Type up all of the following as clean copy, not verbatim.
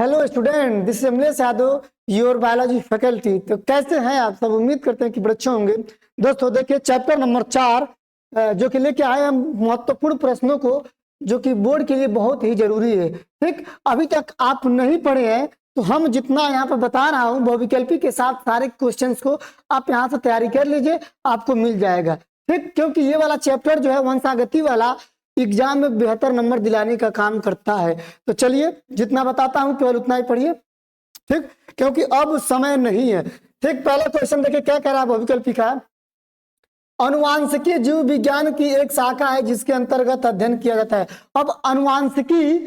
Hello student, this is Amlesh Yadav, your biology faculty. तो कैसे हैं आप सब? उम्मीद करते हैं कि बड़े अच्छे होंगे। दोस्तों देखिए, चैप्टर नंबर 4 जो कि लेके आए हम महत्वपूर्ण प्रश्नों को, जो कि बोर्ड के लिए बहुत ही जरूरी है। ठीक, अभी तक आप नहीं पढ़े हैं तो हम जितना यहाँ पर बता रहा हूँ बहुविकल्पी के साथ सारे क्वेश्चंस को आप यहाँ से तैयारी कर लीजिए, आपको मिल जाएगा। ठीक, क्योंकि ये वाला चैप्टर जो है वंशागति वाला एग्जाम में बेहतर नंबर दिलाने का काम करता है। तो चलिए, जितना बताता हूं केवल उतना ही पढ़िए। ठीक, क्योंकि अब समय नहीं है। ठीक, पहला क्वेश्चन देखिए क्या कह रहा है बहुविकल्पी का। अनुवांशिकी जीव विज्ञान की एक शाखा है जिसके अंतर्गत अध्ययन किया जाता है। अब अनुवांशिकी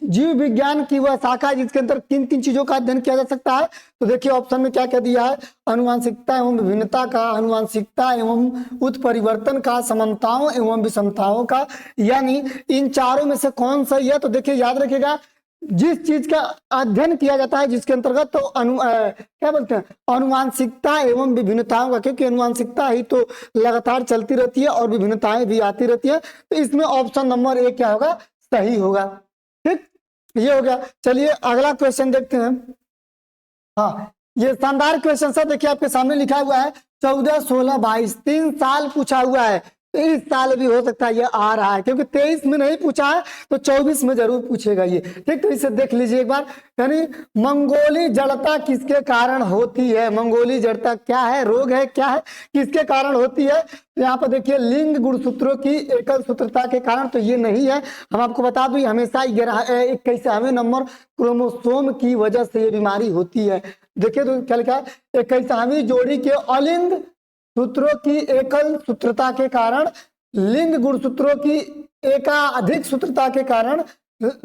जीव विज्ञान की वह शाखा है जिसके अंतर्गत किन किन चीजों का अध्ययन किया जा सकता है। तो देखिए ऑप्शन में क्या कह दिया है, अनुवांशिकता एवं विभिन्नता का, अनुवांशिकता एवं उत्परिवर्तन का, समानताओं एवं विषमताओं का। यानी इन चारों में से कौन सही है? तो देखिए याद रखिएगा, जिस चीज का अध्ययन किया जाता है जिसके अंतर्गत, तो क्या बोलते हैं, अनुवांशिकता एवं विभिन्नताओं का, क्योंकि अनुवांशिकता ही तो लगातार चलती रहती है और विभिन्नताएं भी आती रहती है। तो इसमें ऑप्शन नंबर 1 क्या होगा, सही होगा। ठीक, ये हो गया। चलिए अगला क्वेश्चन देखते हैं। हाँ, ये शानदार क्वेश्चन सर, देखिए आपके सामने लिखा हुआ है 14, 16, 22 3 साल पूछा हुआ है। तो इस साल भी हो सकता है ये आ रहा है, क्योंकि 23 में नहीं पूछा है तो 24 में जरूर पूछेगा ये। ठीक, तो इसे देख लीजिए एक बार। यानी मंगोली जड़ता किसके कारण होती है? मंगोली जड़ता क्या है, रोग है, क्या है, किसके कारण होती है? तो यहाँ पर देखिए लिंग गुणसूत्रों की एकल सूत्रता के कारण, तो ये नहीं है। हम आपको बता दूं हमेशा 21वें नंबर क्रोमोसोम की वजह से ये बीमारी होती है। देखिए तो क्या लिखा है, 21वीं जोड़ी के अलिंग सूत्रों की एकल सूत्रता के कारण, लिंग गुणसूत्रों की एकाधिक सूत्रता के कारण,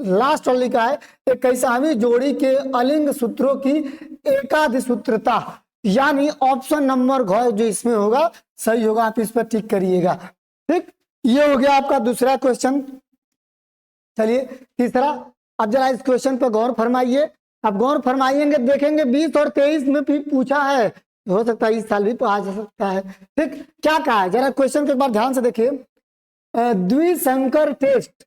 लास्ट वाला लिखा है 21वीं जोड़ी के अलिंग सूत्रों की एकाधिक सूत्रता। यानी ऑप्शन नंबर घ जो इसमें होगा सही होगा, आप इस पर टिक करिएगा। ठीक, ये हो गया आपका दूसरा क्वेश्चन। चलिए तीसरा, अब जरा इस क्वेश्चन पर गौर फरमाइए। आप गौर फरमाइएंगे, देखेंगे 20 और 23 में भी पूछा है, हो सकता है इस साल भी आ जा सकता है। ठीक, क्या कहा है जरा क्वेश्चन के एक बार ध्यान से देखिए। द्विसंकर टेस्ट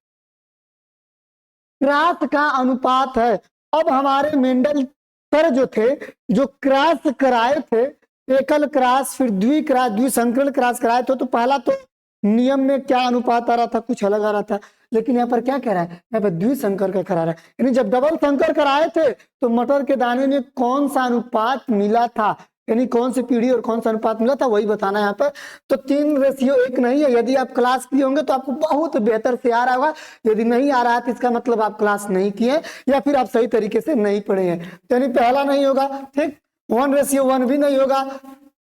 क्रॉस का अनुपात है। अब हमारे मेंडल सर जो थे, जो क्रॉस कराए थे, एकल क्रॉस फिर द्विक्रॉस द्विसंकरण क्रॉस कराए थे, तो पहला तो नियम में क्या अनुपात आ रहा था, कुछ अलग आ रहा था। लेकिन यहाँ पर क्या कह रहा है, यहाँ पर द्विसंकर का करा रहा है। यानी जब डबल संकर कराए थे तो मटर के दाने में कौन सा अनुपात मिला था, यानी कौन सी पीढ़ी और कौन सा अनुपात मिला था, वही बताना है यहाँ पर। तो 3:1 नहीं है। यदि आप क्लास किए होंगे तो आपको बहुत बेहतर से आ रहा होगा। यदि नहीं आ रहा है तो इसका मतलब आप क्लास नहीं किए या फिर आप सही तरीके से नहीं पढ़े हैं। तो यानी पहला नहीं होगा। ठीक, 1:1 भी नहीं होगा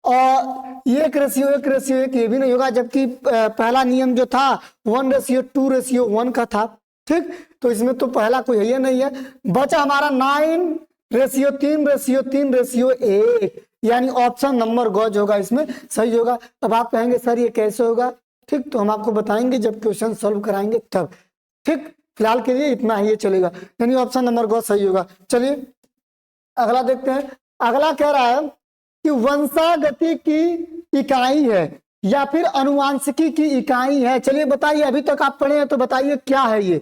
और 1:1 ये भी नहीं होगा, जबकि पहला नियम जो था 1:2:1 का था। ठीक, तो इसमें तो पहला कोई है नहीं है। बचा हमारा 9:3:3:1, यानी ऑप्शन नंबर ग होगा इसमें सही होगा। अब आप कहेंगे सर ये कैसे होगा? ठीक, तो हम आपको बताएंगे जब क्वेश्चन सॉल्व कराएंगे तब। ठीक, फिलहाल के लिए इतना ही चलेगा, यानी ऑप्शन नंबर ग सही होगा। चलिए अगला देखते हैं। अगला कह रहा है कि वंशागति की इकाई है या फिर अनुवांशिकी की इकाई है। चलिए बताइए, अभी तक आप पढ़े हैं तो बताइए क्या है ये,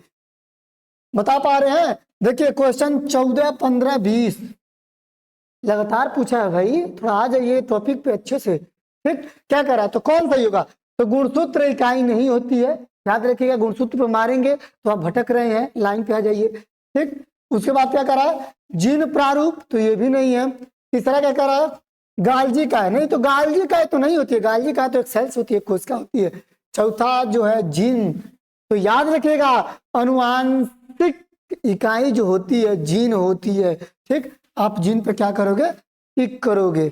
बता पा रहे हैं? देखिए क्वेश्चन 14, 15, 20 लगातार पूछा है भाई, थोड़ा आ जाइए टॉपिक पे अच्छे से। ठीक, क्या कह रहा है, तो कौन सही होगा? तो गुणसूत्र इकाई नहीं होती है, याद रखिएगा। गुणसूत्र पे मारेंगे तो आप भटक रहे हैं, लाइन पे आ जाइए। ठीक, उसके बाद क्या कह रहा है, जीन प्रारूप, तो ये भी नहीं है। तीसरा क्या कह रहा है, गाल्जी का है, नहीं तो गाल्जी का है तो नहीं होती है, गाल्जी का है तो एक सेल्स होती है, कोशिका होती है। चौथा जो है जीन, तो याद रखिएगा अनुवांशिक इकाई जो होती है जीन होती है। ठीक, आप जीन पे क्या करोगे, टिक करोगे।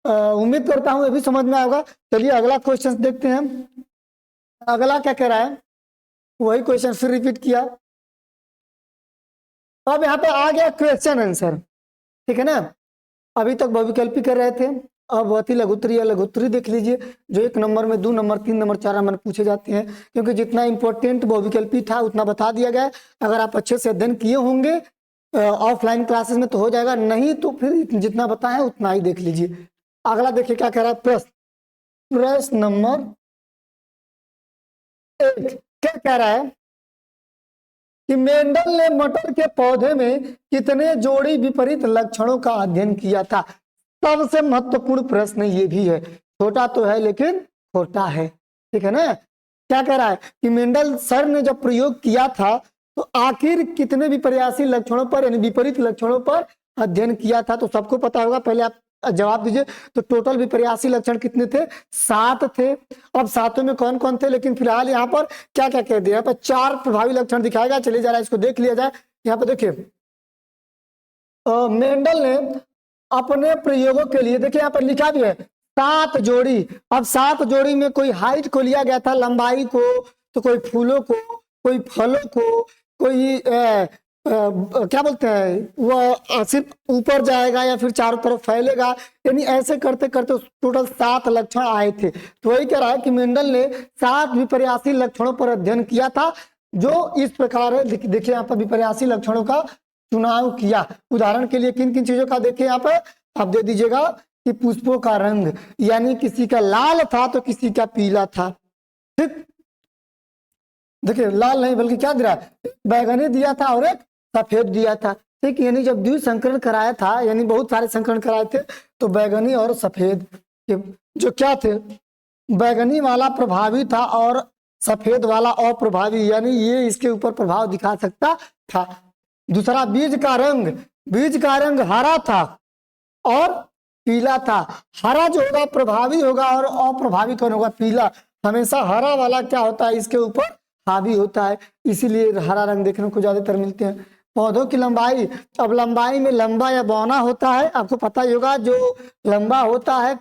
उम्मीद करता हूं ये भी समझ में आएगा। चलिए अगला क्वेश्चन देखते हैं। अगला क्या कह रहा है, वही क्वेश्चन फिर रिपीट किया। अब यहाँ पे आ गया क्वेश्चन आंसर, ठीक है ना। अभी तक बहुविकल्पी कर रहे थे, अब अति लघुत्तरी या लघुत्तरी देख लीजिए, जो 1 नंबर में 2 नंबर 3 नंबर 4 नंबर पूछे जाते हैं। क्योंकि जितना इंपॉर्टेंट बहुविकल्पी था उतना बता दिया गया। अगर आप अच्छे से अध्ययन किए होंगे ऑफलाइन क्लासेस में तो हो जाएगा, नहीं तो फिर जितना बताया उतना ही देख लीजिए। अगला देखिए क्या कह रहा है, प्रश्न नंबर 1 क्या कह रहा है, कि मेंडल ने मटर के पौधे में कितने जोड़ी विपरीत लक्षणों का अध्ययन किया था। सबसे महत्वपूर्ण प्रश्न ये भी है, छोटा तो है लेकिन छोटा है, ठीक है ना। क्या कह रहा है कि मेंडल सर ने जब प्रयोग किया था तो आखिर कितने विपर्यासी लक्षणों पर यानी विपरीत लक्षणों पर अध्ययन किया था। तो सबको पता होगा, पहले आप जवाब दीजिए। तो टोटल विपर्यासी लक्षण कितने थे? 7 थे। अब 7 में कौन कौन थे, लेकिन फिलहाल यहाँ पर क्या क्या कह दिया, यहाँ पर 4 प्रभावी लक्षण दिखाएगा। चलिए जरा इसको देख लिया जाए। यहाँ पर देखिए मेंडल ने अपने प्रयोगों के लिए, देखिए यहाँ पर लिखा भी है 7 जोड़ी। अब 7 जोड़ी में कोई हाइट को लिया गया था, लंबाई को, तो कोई फूलों को, कोई फलों को, कोई क्या बोलते हैं वह सिर्फ ऊपर जाएगा या फिर चारों तरफ फैलेगा, यानी ऐसे करते करते टोटल 7 लक्षण आए थे। तो वही कह रहा है कि मेंडल ने 7 विपर्यासी लक्षणों पर अध्ययन किया था, जो इस प्रकार है। देखिए यहाँ पर विपर्यासी लक्षणों का चुनाव किया। उदाहरण के लिए किन किन चीजों का देखिए यहाँ पर आप दे दीजिएगा कि पुष्पों का रंग, यानी किसी का लाल था तो किसी का पीला था, ठीक। देखिए लाल नहीं बल्कि क्या दिया, बैगनी दिया था और एक सफेद दिया था, ठीक। यानी जब द्वि संकरण कराया था, यानी बहुत सारे संकरण कराए थे, तो बैगनी और सफेद जो क्या थे, बैगनी वाला प्रभावी था और सफेद वाला अप्रभावी, यानी ये इसके ऊपर प्रभाव दिखा सकता था। दूसरा बीज का रंग हरा था और पीला था। हरा जो होगा प्रभावी होगा और अप्रभावी कौन होगा, पीला। हमेशा हरा वाला क्या होता है, इसके ऊपर हावी होता है, इसीलिए हरा रंग देखने को ज्यादातर मिलते हैं। पौधों की लंबाई, अब लंबाई में लंबा या बौना होता है, आपको पता ही होगा। जो लंबा होता है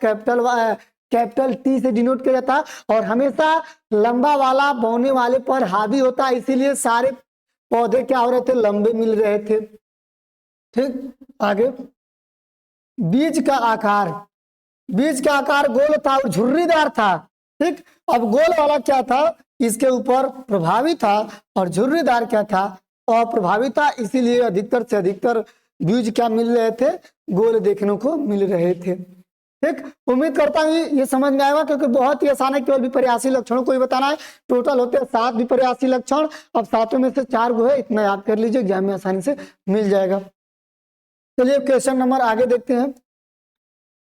कैपिटल टी से डिनोट किया जाता है, और हमेशा लंबा वाला बौने वाले पर हावी होता है, इसीलिए सारे पौधे क्या हो रहे थे, लंबे मिल रहे थे, ठीक। आगे बीज का आकार गोल था और झुर्रीदार था, ठीक। अब गोल वाला क्या था, इसके ऊपर प्रभावी था, और झुर्रीदार क्या था, अप्रभावी था, इसीलिए अधिकतर से अधिकतर बीज क्या मिल रहे थे, गोल देखने को मिल रहे थे, ठीक। उम्मीद करता हूँ ये समझ में आएगा, क्योंकि बहुत ही आसान है, केवल विपर्यासी लक्षणों को ही बताना है। टोटल होते हैं 7 विपर्यासी लक्षण। अब 7 में से 4 गो है, इतना याद कर लीजिए, एग्जाम में आसानी से मिल जाएगा। चलिए क्वेश्चन नंबर आगे देखते हैं।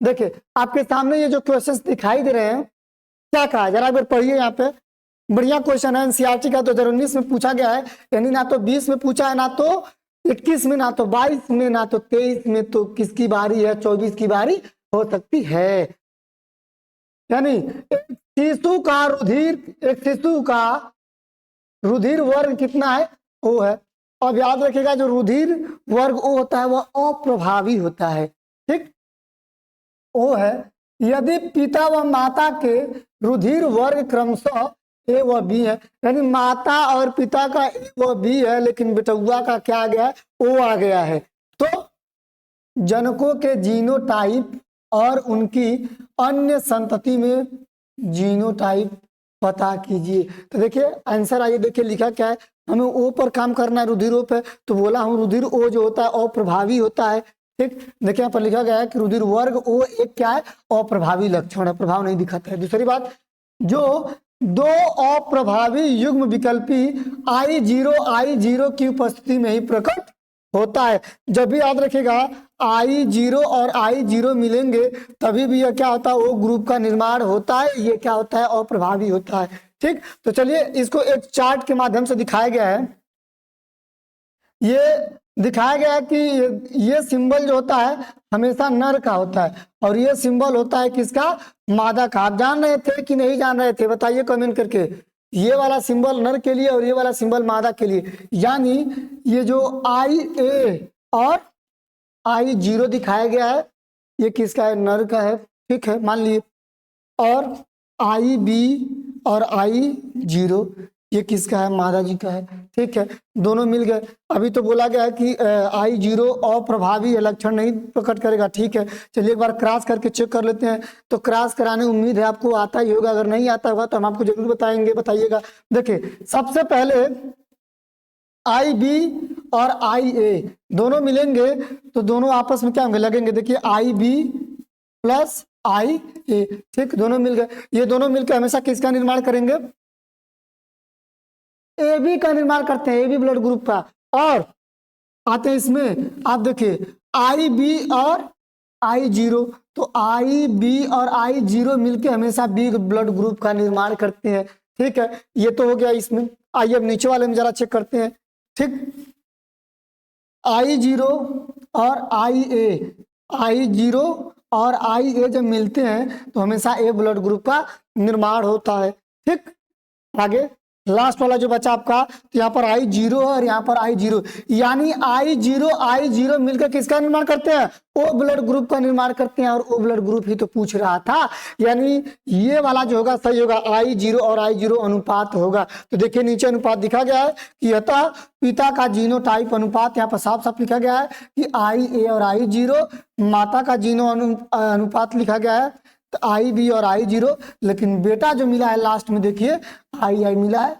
देखिए आपके सामने ये जो क्वेश्चन दिखाई दे रहे हैं, क्या कहा जरा एक बार पढ़िए। यहाँ पे बढ़िया क्वेश्चन है, एनसीईआरटी का 2019 में पूछा गया है, यानी ना तो 20 में पूछा है, ना तो 21 में, ना तो 22 में, ना तो 23 में। तो किसकी बारी है, 24 की बारी हो सकती है। यानी एक शिशु का रुधिर वर्ग कितना है, ओ है। अब याद रखिएगा जो रुधिर वर्ग ओ होता है वह अप्रभावी होता है, ठीक, ओ है। यदि पिता व माता के रुधिर वर्ग क्रमशः ए व बी है, यानी माता और पिता का ए व बी है, लेकिन बेटुआ का क्या आ गया है, ओ आ गया है, तो जनकों के जीनोटाइप और उनकी अन्य संतति में जीनोटाइप पता कीजिए। तो देखिए आंसर आइए, देखिए लिखा क्या है, हमें ओ पर काम करना है, रुधिर ओ पे, तो बोला हूं रुधिर ओ जो होता है अप्रभावी होता है, ठीक। देखिए यहाँ पर लिखा गया है कि रुधिर वर्ग ओ एक क्या है, अप्रभावी लक्षण है, प्रभाव नहीं दिखाता है। दूसरी बात, जो 2 अप्रभावी युग्म विकल्पी I0 की उपस्थिति में ही प्रकट होता है। जब भी याद रखिएगा I0 और I0 मिलेंगे तभी भी यह क्या होता है, वो ग्रुप का निर्माण होता है, ये क्या होता है, अप्रभावी होता है, ठीक। तो चलिए इसको एक चार्ट के माध्यम से दिखाया गया है। ये दिखाया गया है कि ये सिंबल जो होता है हमेशा नर का होता है, और ये सिंबल होता है किसका, मादा का। आप जान रहे थे कि नहीं जान रहे थे, बताइए कमेंट करके। ये वाला सिंबल नर के लिए और ये वाला सिंबल मादा के लिए, यानी ये जो IA और I0 दिखाया गया है ये किसका है, नर का है, ठीक है, मान लिए। और IB और I0 ये किसका है, मादा जी का है, ठीक है, दोनों मिल गए। अभी तो बोला गया है कि I0 अप्रभावी लक्षण नहीं प्रकट करेगा, ठीक है। चलिए एक बार क्रॉस करके चेक कर लेते हैं। तो क्रॉस कराने उम्मीद है आपको आता ही होगा, अगर नहीं आता होगा तो हम आपको जरूर बताएंगे, बताइएगा। देखिए सबसे पहले IB और IA दोनों मिलेंगे तो दोनों आपस में क्या होंगे, लगेंगे। देखिए IB प्लस IA, ठीक, दोनों मिल गए। ये दोनों मिलकर हमेशा किसका निर्माण करेंगे, ए बी का निर्माण करते हैं, ए बी ब्लड ग्रुप का। और आते हैं इसमें, आप देखिए आई बी और आई जीरो, तो आई बी और आई जीरो मिलके हमेशा बी ब्लड ग्रुप का निर्माण करते हैं। ठीक है, ये तो हो गया इसमें। आइए अब नीचे वाले में जरा चेक करते हैं। ठीक, आई जीरो और आई ए, आई जीरो और आई ए जब मिलते हैं तो हमेशा ए ब्लड ग्रुप का निर्माण होता है। ठीक, आगे लास्ट वाला जो बचा आपका, तो यहाँ पर आई जीरो है और यहाँ पर आई जीरो, यानी आई जीरो मिलकर किसका निर्माण करते हैं, ओ ब्लड ग्रुप का निर्माण करते हैं। और ओ ब्लड ग्रुप ही तो पूछ रहा था, यानी ये वाला जो होगा सही होगा, आई जीरो और आई जीरो अनुपात होगा। तो देखिए नीचे अनुपात दिखा गया है कि अतः पिता का जीनोटाइप अनुपात, यहाँ पर साफ साफ लिखा गया है कि आई ए और आई जीरो, माता का जीनो अनुपात लिखा गया है तो आई बी और आई जीरो, लेकिन बेटा जो मिला है लास्ट में देखिए आई आई मिला है,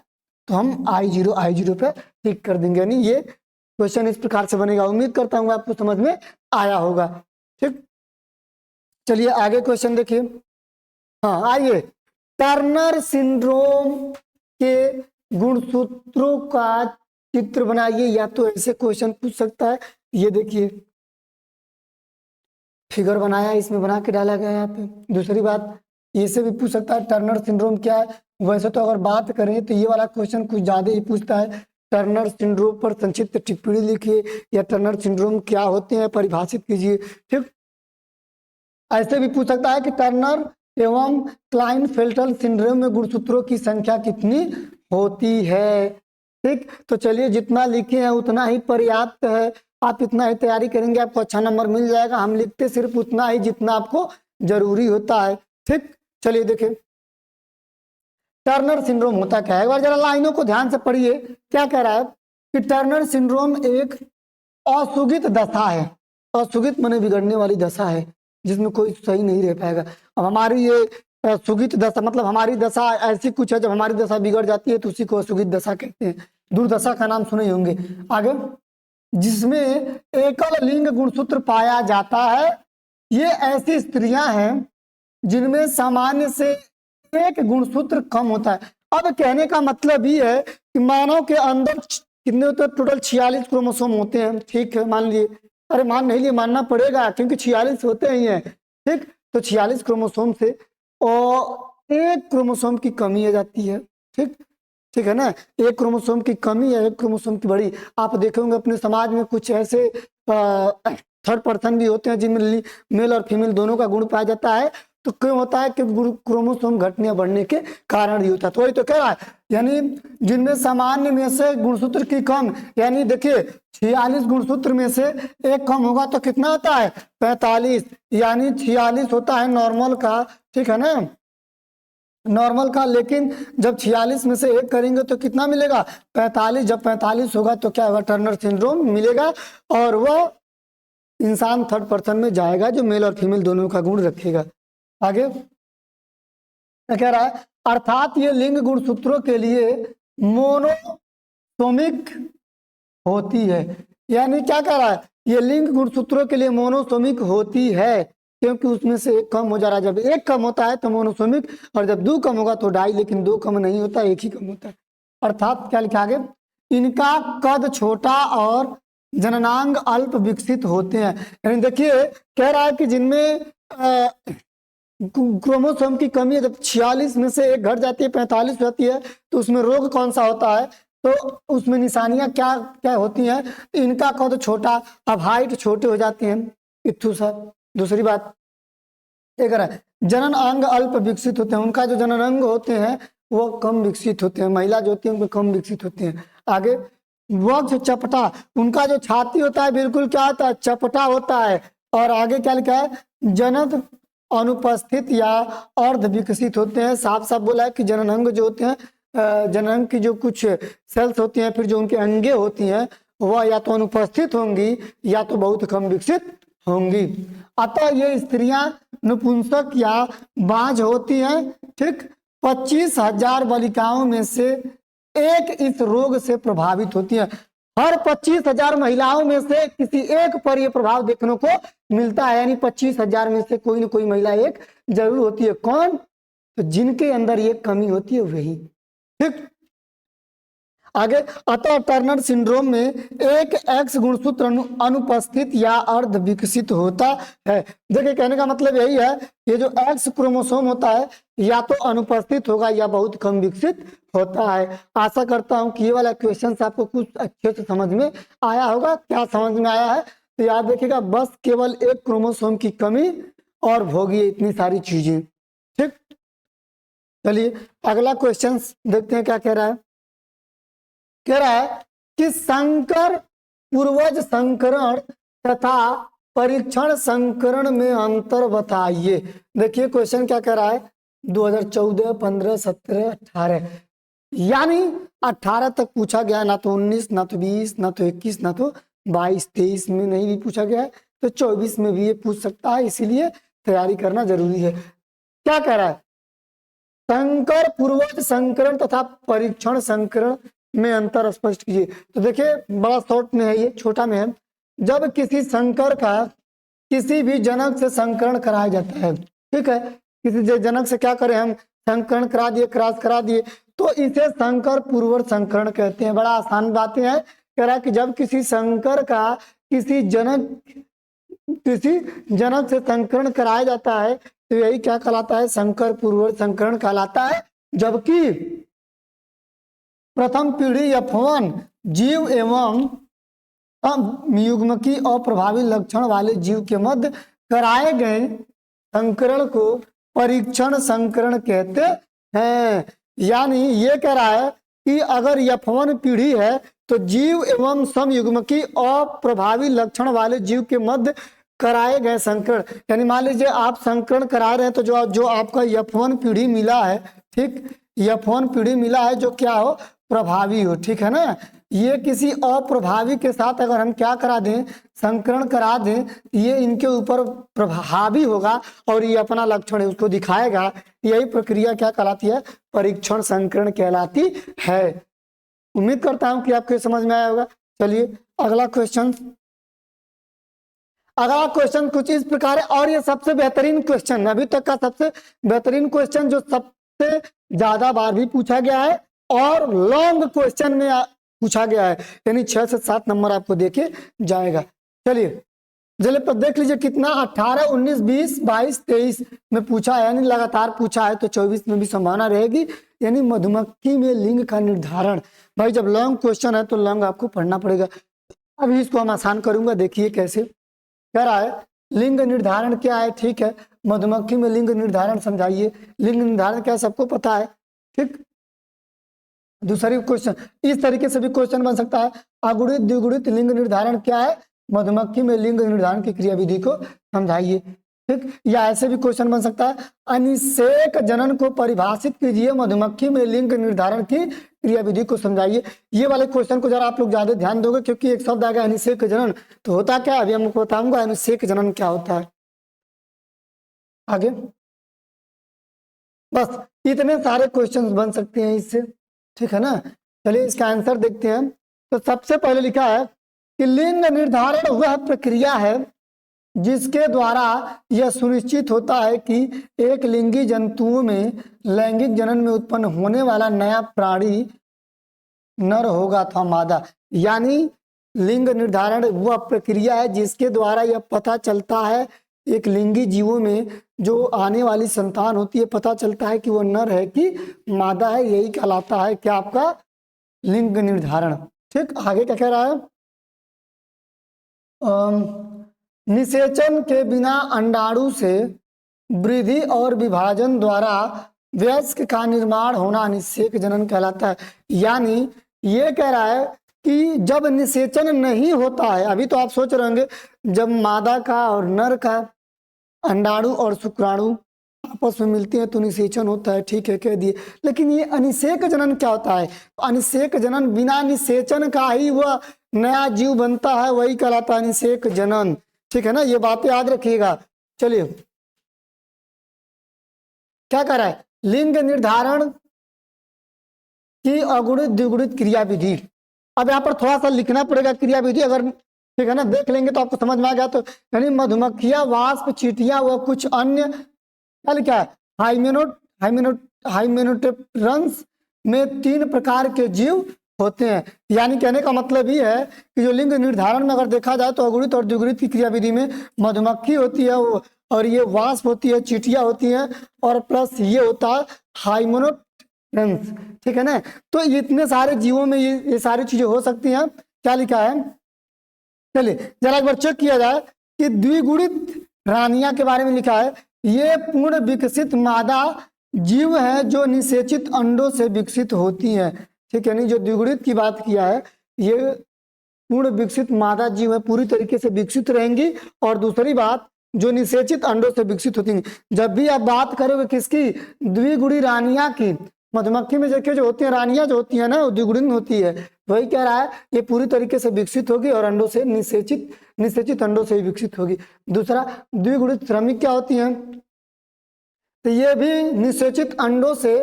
तो हम आई जीरो पे टिक कर देंगे। यानी ये क्वेश्चन इस प्रकार से बनेगा। उम्मीद करता हूँ आपको समझ में आया होगा। ठीक, चलिए आगे क्वेश्चन देखिए। हाँ आइए, टर्नर सिंड्रोम के गुणसूत्रों का चित्र बनाइए, या तो ऐसे क्वेश्चन पूछ सकता है। ये देखिए फिगर बनाया, इसमें बना के डाला गया यहाँ पे। दूसरी बात, ये से भी पूछ सकता है टर्नर सिंड्रोम क्या है। वैसे तो अगर बात करें तो ये वाला क्वेश्चन कुछ ज्यादा ही पूछता है, टर्नर सिंड्रोम पर संक्षिप्त टिप्पणी लिखिए, या टर्नर सिंड्रोम क्या होते हैं परिभाषित कीजिए। ठीक, ऐसे भी पूछ सकता है कि टर्नर एवं क्लाइनफेल्टर सिंड्रोम में गुणसूत्रों की संख्या कितनी होती है। ठीक, तो चलिए जितना लिखे हैं उतना ही पर्याप्त है। आप इतना ही तैयारी करेंगे आपको अच्छा नंबर मिल जाएगा। हम लिखते सिर्फ उतना ही जितना आपको जरूरी होता है। ठीक, चलिए देखिए टर्नर सिंड्रोम होता क्या है, एक बार जरा लाइनों को ध्यान से पढ़िए। क्या कह रहा है कि टर्नर सिंड्रोम एक असुगित दशा है, असुगित माने बिगड़ने वाली दशा है जिसमें कोई सही नहीं रह पाएगा। अब हमारी ये सुगित दशा मतलब हमारी दशा ऐसी कुछ है, जब हमारी दशा बिगड़ जाती है तो उसी को असुगित दशा कहते हैं। दुर्दशा का नाम सुने होंगे। आगे, जिसमें एकल लिंग गुणसूत्र पाया जाता है, ये ऐसी स्त्रियां हैं जिनमें सामान्य से एक गुणसूत्र कम होता है। अब कहने का मतलब ये है कि मानव के अंदर कितने होते हैं, टोटल 46 क्रोमोसोम होते हैं। ठीक है, मान लिए, अरे मान नहीं लिए, मानना पड़ेगा क्योंकि 46 होते ही हैं। ठीक, तो 46 क्रोमोसोम से और एक क्रोमोसोम की कमी आ जाती है। ठीक, ठीक है ना, एक क्रोमोसोम की कमी है, एक क्रोमोसोम की बड़ी। आप देखेंगे अपने समाज में कुछ ऐसे थर्ड पर्सन भी होते हैं जिनमें मेल और फीमेल दोनों का गुण पाया जाता है। तो क्यों होता है कि क्रोमोसोम घटने या बढ़ने के कारण ही होता है। तो वही तो कह रहा है, यानी जिनमें सामान्य में से गुणसूत्र की कम, यानी देखिए 46 गुणसूत्र में से एक कम होगा तो कितना होता है 45, यानी 46 होता है नॉर्मल का। ठीक है ना, नॉर्मल का, लेकिन जब 46 में से एक करेंगे तो कितना मिलेगा 45। जब 45 होगा तो क्या होगा, टर्नर सिंड्रोम मिलेगा और वह इंसान थर्ड पर्सन में जाएगा जो मेल और फीमेल दोनों का गुण रखेगा। आगे क्या कह रहा है, अर्थात ये लिंग गुणसूत्रों के लिए मोनोसोमिक होती है। यानी क्या कह रहा है, ये लिंग गुणसूत्रों के लिए मोनोसोमिक होती है क्योंकि उसमें से एक कम हो जा रहा है। जब एक कम होता है तो मोनोसोमिक, और जब दो कम होगा तो डाई, लेकिन दो कम नहीं होता, एक ही कम होता है। अर्थात क्या लिखा आगे, इनका कद छोटा और जननांग अल्प विकसित होते हैं। यानी देखिए कह रहा है कि जिनमें क्रोमोसोम की कमी है, जब 46 में से एक घट जाती है 45 हो जाती है, तो उसमें रोग कौन सा होता है, तो उसमें निशानियां क्या क्या होती हैं, इनका कद छोटा, अब हाइट छोटे हो जाते हैं, इत्थु सर। दूसरी बात एक है, जनन अंग अल्प विकसित होते हैं, उनका जो जनन अंग होते हैं वो कम विकसित होते हैं, महिला जो होती है उनके कम विकसित होते हैं। आगे, वक्ष चपटा, उनका जो छाती होता है बिल्कुल क्या होता है, चपटा होता है। और आगे क्या लिखा है, जनन अनुपस्थित या अर्ध विकसित होते हैं। साफ साफ बोला है कि जनन अंग जो होते हैं, जनन अंग की जो कुछ सेल्स होती हैं, फिर जो उनके अंगे होती हैं वह या तो अनुपस्थित होंगी या तो बहुत कम विकसित होंगी। अतः ये स्त्रियां नपुंसक या बांझ होती हैं। ठीक, 25,000 बालिकाओं में से एक इस रोग से प्रभावित होती है। हर 25,000 महिलाओं में से किसी एक पर यह प्रभाव देखने को मिलता है, यानी 25,000 में से कोई न कोई महिला एक जरूर होती है। कौन, तो जिनके अंदर ये कमी होती है वही। ठीक, आगे, अतः टर्नर सिंड्रोम में एक एक्स गुणसूत्र अनुपस्थित या अर्ध विकसित होता है। देखिए कहने का मतलब यही है, ये जो एक्स क्रोमोसोम होता है या तो अनुपस्थित होगा या बहुत कम विकसित होता है। आशा करता हूं कि ये वाला क्वेश्चन आपको कुछ अच्छे से समझ में आया होगा। क्या समझ में आया है तो याद रखिएगा, बस केवल एक क्रोमोसोम की कमी और भोगिए इतनी सारी चीजें। ठीक, चलिए अगला क्वेश्चन देखते हैं क्या कह रहा है। कह रहा है कि संकर पूर्वज संकरण तथा परीक्षण संकरण में अंतर बताइए। देखिए क्वेश्चन क्या कह रहा है, 2014, 15, 17, 18 यानी 18 तक पूछा गया, ना तो 19, ना तो 20, ना तो 21, ना तो 22, 23 में नहीं भी पूछा गया है, तो 24 में भी ये पूछ सकता है, इसीलिए तैयारी करना जरूरी है। क्या कह रहा है, संकर पूर्वज संकरण तथा परीक्षण संकरण में अंतर स्पष्ट कीजिए। तो देखिए बड़ा शॉर्ट में है, ये छोटा में है। जब किसी संकर का किसी भी जनक से संकरण कराया जाता है, ठीक है, किसी जनक से क्या करें हम, संकरण करा दिए, क्रॉस करा दिए, तो इसे संकर पूर्वज संकरण कहते हैं। बड़ा आसान बातें हैं। कह रहा है कि जब किसी संकर का किसी जनक से संकरण कराया जाता है तो यही क्या कहलाता है, संकर पूर्वज संकरण कहलाता है। जबकि प्रथम पीढ़ी F1 जीव एवं युग्मकी और प्रभावी लक्षण वाले जीव के मध्य कराए गए संकरण को परीक्षण संकरण कहते हैं। यानी ये कह रहा है कि अगर F1 पीढ़ी है तो जीव एवं समयुग्मकी और प्रभावी लक्षण वाले जीव के मध्य कराए गए संकरण, यानी मान लीजिए आप संकरण करा रहे हैं तो जो आपका F1 पीढ़ी मिला है, ठीक, F1 पीढ़ी मिला है जो क्या हो, प्रभावी हो, ठीक है ना। ये किसी अप्रभावी के साथ अगर हम क्या करा दें, संकरण करा दें, ये इनके ऊपर प्रभावी होगा और ये अपना लक्षण है उसको दिखाएगा। यही प्रक्रिया क्या कहलाती है, परीक्षण संकरण कहलाती है। उम्मीद करता हूं कि आपको समझ में आया होगा। चलिए अगला क्वेश्चन कुछ इस प्रकार है, और ये सबसे बेहतरीन क्वेश्चन, अभी तक का सबसे बेहतरीन क्वेश्चन, जो सबसे ज्यादा बार भी पूछा गया है और लॉन्ग क्वेश्चन में पूछा गया है, यानी 6 से 7 नंबर आपको देके जाएगा। चलिए पर देख लीजिए कितना, 18, 19, 20, 22, 23 में पूछा है, यानी लगातार पूछा है, तो 24 में भी संभावना रहेगी। यानी मधुमक्खी में लिंग का निर्धारण। भाई जब लॉन्ग क्वेश्चन है तो लॉन्ग आपको पढ़ना पड़ेगा। अभी इसको हम आसान करूंगा, देखिए कैसे। कह रहा है लिंग निर्धारण क्या है, ठीक है, मधुमक्खी में लिंग निर्धारण समझाइए। लिंग निर्धारण क्या सबको पता है, ठीक। दूसरी क्वेश्चन इस तरीके से भी क्वेश्चन बन सकता है, अगुणित द्विगुणित लिंग निर्धारण क्या है, मधुमक्खी में लिंग निर्धारण की क्रियाविधि को समझाइए, ठीक। या ऐसे भी क्वेश्चन बन सकता है, अनिषेक जनन को परिभाषित कीजिए, मधुमक्खी में लिंग निर्धारण की क्रियाविधि को समझाइए। ये वाले क्वेश्चन को जरा आप लोग ज्यादा ध्यान दोगे, क्योंकि एक शब्द आएगा अनिषेक जनन, तो होता क्या, अभी हमको बताऊंगा अनिषेक जनन क्या होता है। आगे बस इतने सारे क्वेश्चंस बन सकते हैं इससे, ठीक है ना। चलिए इसका आंसर देखते हैं। तो सबसे पहले लिखा है कि लिंग निर्धारण वह प्रक्रिया है जिसके द्वारा यह सुनिश्चित होता है कि एक लिंगी जंतुओं में लैंगिक जनन में उत्पन्न होने वाला नया प्राणी नर होगा अथवा मादा। यानी लिंग निर्धारण वह प्रक्रिया है जिसके द्वारा यह पता चलता है, एक लिंगी जीवों में जो आने वाली संतान होती है, पता चलता है कि वह नर है कि मादा है। यही कहलाता है क्या, आपका लिंग निर्धारण, ठीक। आगे क्या कह रहा है, निषेचन के बिना अंडाणु से वृद्धि और विभाजन द्वारा वयस्क का निर्माण होना अनिषेक जनन कहलाता है। यानी ये कह रहा है कि जब निषेचन नहीं होता है, अभी तो आप सोच रहे होंगे जब मादा का और नर का अंडाणु और शुक्राणु आपस में मिलते हैं तो निषेचन होता है, ठीक है, कह दिए। लेकिन ये अनिषेक जनन क्या होता है, अनिषेक जनन बिना निषेचन का ही वह नया जीव बनता है, वही कहलाता है अनिषेक जनन, ठीक है ना। ये बातें याद रखिएगा। चलिए क्या कर रहा है, लिंग निर्धारण की अगुणित द्विगुणित क्रियाविधि। अब यहाँ पर थोड़ा सा लिखना पड़ेगा क्रियाविधि, अगर ठीक है ना देख लेंगे तो आपको समझ में आ गया। तो यानी मधुमक्खियां, वाष्प, चींटियां व कुछ अन्य क्या लिखा है, हाइमेनोप्टेरन्स में 3 प्रकार के जीव होते हैं। यानी कहने का मतलब ये है कि जो लिंग निर्धारण में अगर देखा जाए तो अगुणित और द्विगुणित की क्रियाविधि में मधुमक्खी होती है और ये वास्प होती है, चींटियां होती हैं, और प्लस ये होता है हाइमेनोप्टेरन्स। ठीक है ना। तो इतने सारे जीवों में ये सारी चीजें हो सकती हैं। क्या लिखा है, चलिए जरा एक बार चेक किया जाए कि द्विगुणित रानियां के बारे में लिखा है, ये पूर्ण विकसित मादा जीव है जो निषेचित अंडों से विकसित होती है। ठीक है, नहीं जो द्विगुणित की बात किया है, ये पूर्ण विकसित मादा जीव है, पूरी तरीके से विकसित रहेंगी। और दूसरी बात, जो निषेचित अंडों से विकसित होती हैं। जब भी आप बात करोगे किसकी, द्विगुणी रानियां की, मधुमक्खी में देखिए जो होती है रानियां जो होती है ना, वो द्विगुणी होती है। वही कह रहा है ये पूरी तरीके से विकसित होगी और अंडों से निषेचित अंडों से ही विकसित होगी। दूसरा, द्विगुणित श्रमिक क्या होती हैं, तो ये भी निषेचित अंडों से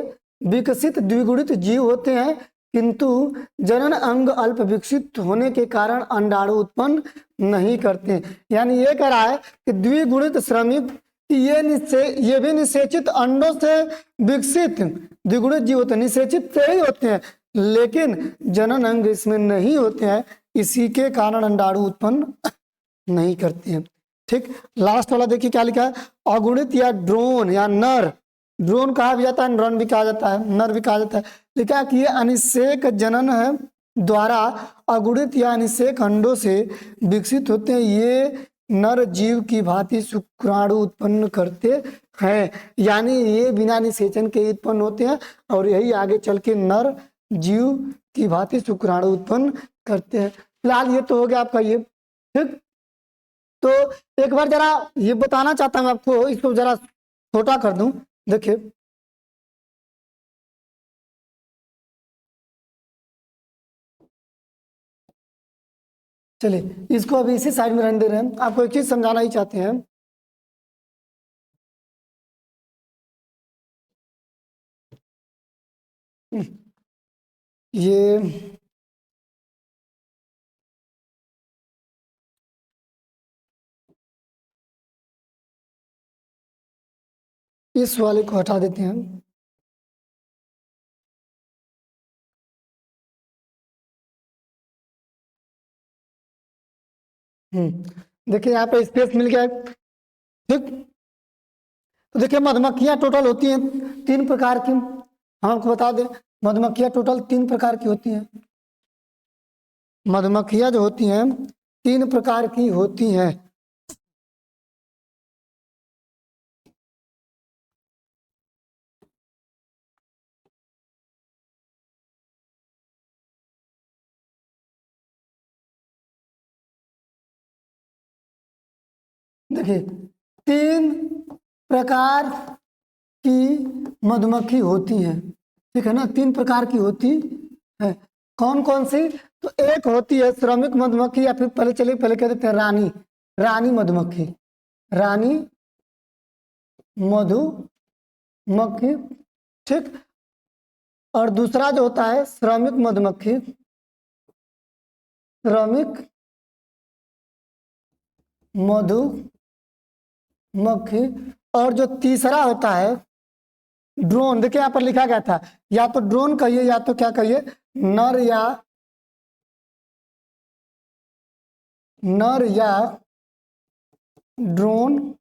विकसित द्विगुणित जीव होते हैं, किंतु जनन अंग अल्प विकसित होने के कारण अंडाणु उत्पन्न नहीं करते। यानी ये कह रहा है कि द्विगुणित श्रमिक ये भी निषेचित अंडों से विकसित द्विगुणित जीव होते हैं, निषेचित से ही होते हैं, लेकिन जनन अंग इसमें नहीं होते हैं, इसी के कारण अंडाणु उत्पन्न नहीं करते हैं। ठीक, लास्ट वाला देखिए क्या लिखा है, अगुणित या ड्रोन या नर, ड्रोन कहा भी जाता है, नर भी कहा जाता है, नर भी कहा जाता है। लिखा है कि ये अनिषेक जनन है द्वारा अगुणित या अनिषेक अंडों से विकसित होते हैं। ये नर जीव की भांति शुक्राणु उत्पन्न करते हैं। यानी ये बिना निषेचन के उत्पन्न होते हैं और यही आगे चल के नर जीव की भांति शुक्राणु उत्पन्न करते हैं। फिलहाल ये तो हो गया आपका ये। ठीक, तो एक बार जरा ये बताना चाहता हूं आपको, इसको जरा छोटा कर दूं। देखिए चलिए इसको अभी इसी साइड में रहने दे रहे हैं, आपको एक चीज समझाना ही चाहते हैं। ये इस वाले को हटा देते हैं। देखिए यहाँ पे स्पेस मिल गया है। ठीक, तो देखिए मधुमक्खियां टोटल होती हैं 3 प्रकार की। हम आपको बता दें, मधुमक्खियां टोटल 3 प्रकार की होती हैं। मधुमक्खियां जो होती हैं 3 प्रकार की होती हैं। देखिए 3 प्रकार की मधुमक्खी होती हैं। ठीक है ना, 3 प्रकार की होती है। कौन कौन सी, तो एक होती है श्रमिक मधुमक्खी, या फिर पहले चलिए पहले कह देते हैं रानी मधुमक्खी, रानी मधुमक्खी। ठीक, और दूसरा जो होता है श्रमिक मधुमक्खी, श्रमिक मधुमक्खी। और जो तीसरा होता है ड्रोन। देखिए यहाँ पर लिखा गया था, या तो ड्रोन कहिए या तो क्या कहिए, नर या ड्रोन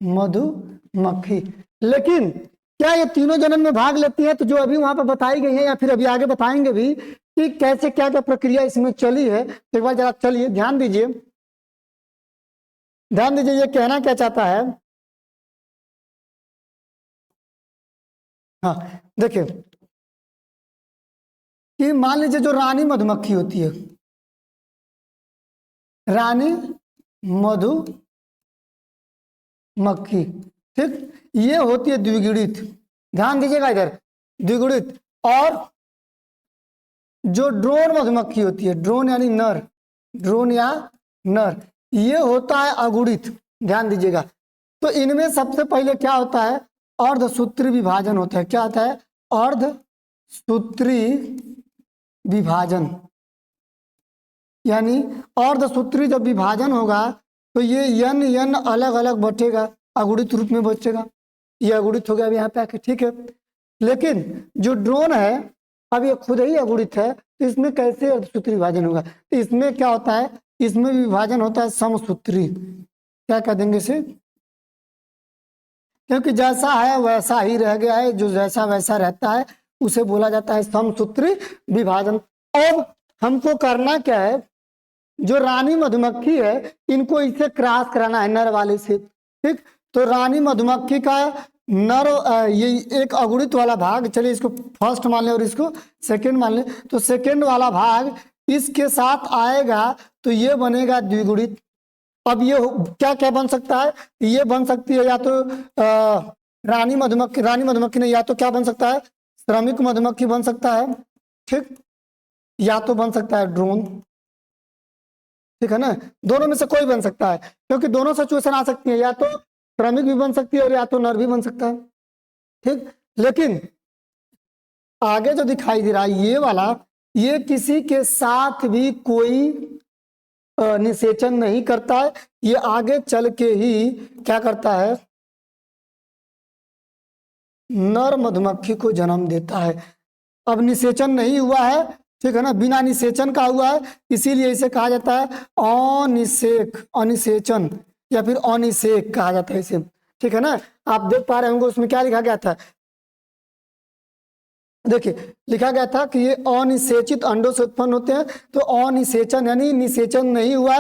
मधुमक्खी। लेकिन क्या ये तीनों जनन में भाग लेती हैं, तो जो अभी वहां पर बताई गई है या फिर अभी आगे बताएंगे भी कि कैसे क्या क्या प्रक्रिया इसमें चली है। तो एक बार जरा चलिए ध्यान दीजिए, ये कहना क्या चाहता है। हाँ देखिए कि मान लीजिए जो रानी मधुमक्खी होती है, रानी मधुमक्खी, ठीक, ये होती है द्विगुणित। ध्यान दीजिएगा इधर, द्विगुणित। और जो ड्रोन मधुमक्खी होती है, ड्रोन यानी नर, ड्रोन या नर, ये होता है अगुणित। ध्यान दीजिएगा। तो इनमें सबसे पहले क्या होता है, अर्धसूत्री विभाजन होता है। क्या होता है, अर्धसूत्री विभाजन। यानी अर्धसूत्री जब विभाजन होगा तो ये यन अलग अलग बटेगा, अगुणित रूप में बचेगा। ये अगुणित हो गया अभी यहाँ पे आके। ठीक है, लेकिन जो ड्रोन है अब ये खुद ही अगुणित है, तो इसमें कैसे अर्धसूत्री विभाजन होगा? तो इसमें क्या होता है, इसमें विभाजन होता है समसूत्री। क्या कह देंगे इसे? क्योंकि जैसा है वैसा ही रह गया है, जो जैसा वैसा रहता है उसे बोला जाता है समसूत्री विभाजन। अब हमको करना क्या है, जो रानी मधुमक्खी है इनको इससे क्रॉस कराना है नर वाले से, ठीक। तो रानी मधुमक्खी का नर ये एक अगुणित वाला भाग, चलिए इसको फर्स्ट मान लें और इसको सेकंड मान लें, तो सेकंड वाला भाग इसके साथ आएगा तो ये बनेगा द्विगुणित। अब ये क्या क्या बन सकता है, ये बन सकती है या तो रानी मधुमक्खी नहीं, या तो क्या बन सकता है, श्रमिक मधुमक्खी बन सकता है, ठीक, या तो बन सकता है ड्रोन, ठीक है ना। दोनों में से कोई बन सकता है, क्योंकि दोनों सिचुएशन आ सकती है, या तो श्रमिक भी बन सकती है और या तो नर भी बन सकता है, ठीक। लेकिन आगे जो दिखाई दे रहा है ये वाला, ये किसी के साथ भी कोई निषेचन नहीं करता है, ये आगे चल के ही क्या करता है, नर मधुमक्खी को जन्म देता है। अब निषेचन नहीं हुआ है, ठीक है ना, बिना निषेचन का हुआ है, इसीलिए इसे कहा जाता है अनिषेक, अनिषेचन या फिर अनिषेक कहा जाता है इसे, ठीक है ना। आप देख पा रहे होंगे उसमें क्या लिखा गया था, देखिए लिखा गया था कि ये अनिषेचित अंडों से उत्पन्न होते हैं। तो अनिषेचन यानी निषेचन नहीं हुआ,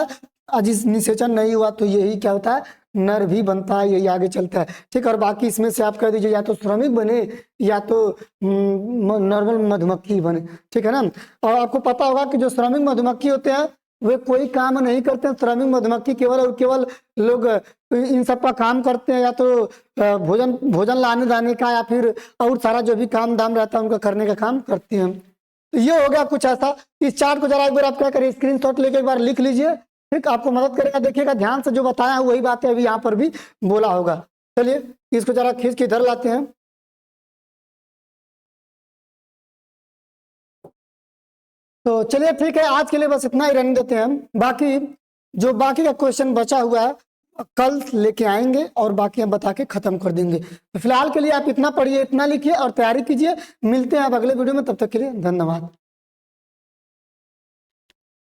जिस निषेचन नहीं हुआ तो यही क्या होता है, नर भी बनता है, यही आगे चलता है, ठीक। और बाकी इसमें से आप कह दीजिए या तो श्रमिक बने या तो नॉर्मल मधुमक्खी बने, ठीक है ना। और आपको पता होगा कि जो श्रमिक मधुमक्खी होते हैं वे कोई काम नहीं करते हैं, श्रमिक मधुमक्खी केवल और केवल लोग इन सब का काम करते हैं, या तो भोजन लाने जाने का या फिर और सारा जो भी काम दाम रहता है उनका करने का काम करती हैं। तो ये हो गया कुछ ऐसा। इस चार्ट को जरा एक बार आप क्या करिए, स्क्रीनशॉट लेके एक बार लिख लीजिए, ठीक, आपको मदद करेगा। देखिएगा ध्यान से, जो बताया वही बातें अभी यहाँ पर भी बोला होगा। चलिए इसको जरा खींच के इधर लाते हैं। तो चलिए ठीक है, आज के लिए बस इतना ही रहने देते हैं हम। बाकी जो बाकी का क्वेश्चन बचा हुआ है कल लेके आएंगे और बाकी हम बता के खत्म कर देंगे। तो फिलहाल के लिए आप इतना पढ़िए, इतना लिखिए और तैयारी कीजिए। मिलते हैं आप अगले वीडियो में, तब तक के लिए धन्यवाद।